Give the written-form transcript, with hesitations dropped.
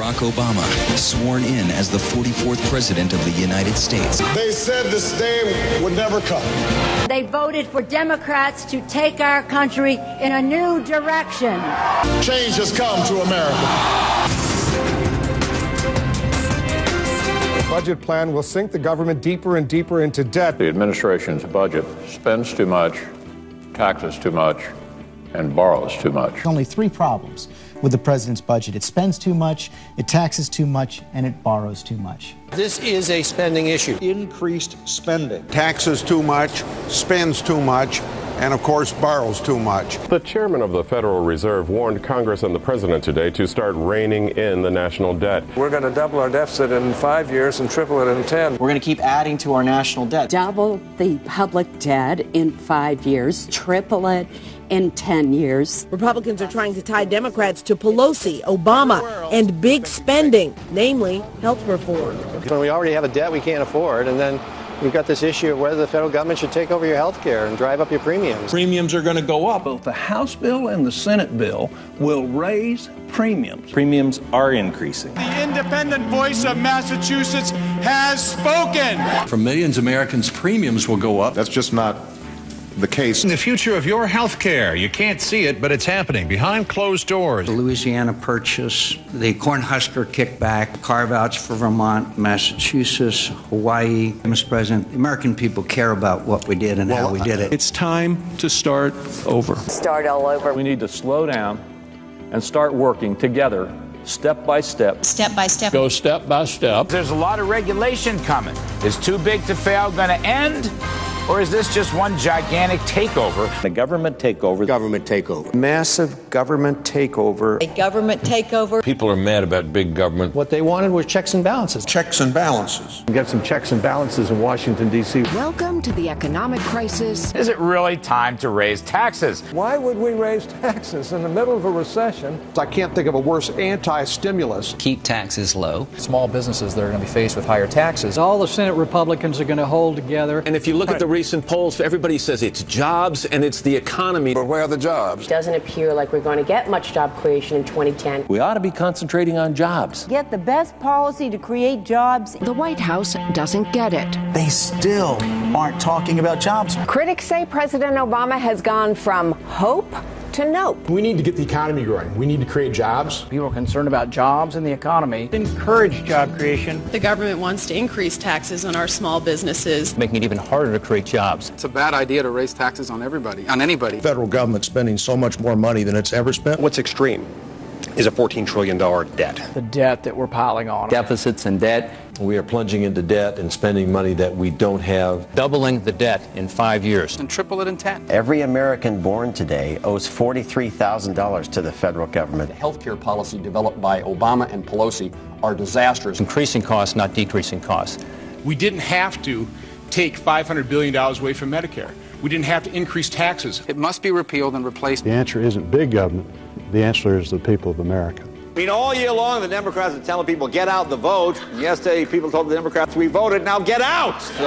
Barack Obama, sworn in as the 44th President of the United States. They said this day would never come. They voted for Democrats to take our country in a new direction. Change has come to America. The budget plan will sink the government deeper and deeper into debt. The administration's budget spends too much, taxes too much, and borrows too much. There's only three problems with the president's budget. It spends too much, it taxes too much, and it borrows too much. This is a spending issue. Increased spending. Taxes too much, spends too much, and of course borrows too much. The chairman of the Federal Reserve warned Congress and the president today to start reining in the national debt. We're going to double our deficit in 5 years and triple it in 10. We're going to keep adding to our national debt. Double the public debt in 5 years, triple it in 10 years. Republicans are trying to tie Democrats to Pelosi, Obama, and big spending, namely health reform. When we already have a debt we can't afford, and then we've got this issue of whether the federal government should take over your health care and drive up your premiums. Premiums are going to go up. Both the House bill and the Senate bill will raise premiums. Premiums are increasing. The independent voice of Massachusetts has spoken. For millions of Americans, premiums will go up. That's just not the case. The future of your health care. You can't see it, but it's happening behind closed doors. The Louisiana Purchase, the Cornhusker kickback, carve-outs for Vermont, Massachusetts, Hawaii. Mr. President, the American people care about what we did and how we did it. It's time to start over. Start all over. We need to slow down and start working together, step by step. Step by step. Go step by step. There's a lot of regulation coming. Is too big to fail going to end? Or is this just one gigantic takeover? The government takeover. Government takeover. Massive government takeover. A government takeover. People are mad about big government. What they wanted was checks and balances. Checks and balances. Get some checks and balances in Washington, D.C. Welcome to the economic crisis. Is it really time to raise taxes? Why would we raise taxes in the middle of a recession? I can't think of a worse anti-stimulus. Keep taxes low. Small businesses that are going to be faced with higher taxes. All the Senate Republicans are going to hold together. And if you look at the recent polls, everybody says it's jobs and it's the economy. But where are the jobs? It doesn't appear like we're going to get much job creation in 2010. We ought to be concentrating on jobs. Get the best policy to create jobs. The White House doesn't get it. They still aren't talking about jobs. Critics say President Obama has gone from hope to nope. We need to get the economy growing. We need to create jobs. People are concerned about jobs and the economy. Encourage job creation. The government wants to increase taxes on our small businesses, making it even harder to create jobs. It's a bad idea to raise taxes on everybody, on anybody. The federal government spending so much more money than it's ever spent. What's extreme is a $14 trillion debt. The debt that we're piling on. Deficits and debt. We are plunging into debt and spending money that we don't have. Doubling the debt in 5 years. And triple it in 10. Every American born today owes $43,000 to the federal government. The health care policy developed by Obama and Pelosi are disastrous. Increasing costs, not decreasing costs. We didn't have to take $500 billion away from Medicare. We didn't have to increase taxes. It must be repealed and replaced. The answer isn't big government. The answer is the people of America. I mean, all year long, the Democrats are telling people, get out the vote. And yesterday, people told the Democrats, we voted, now get out. So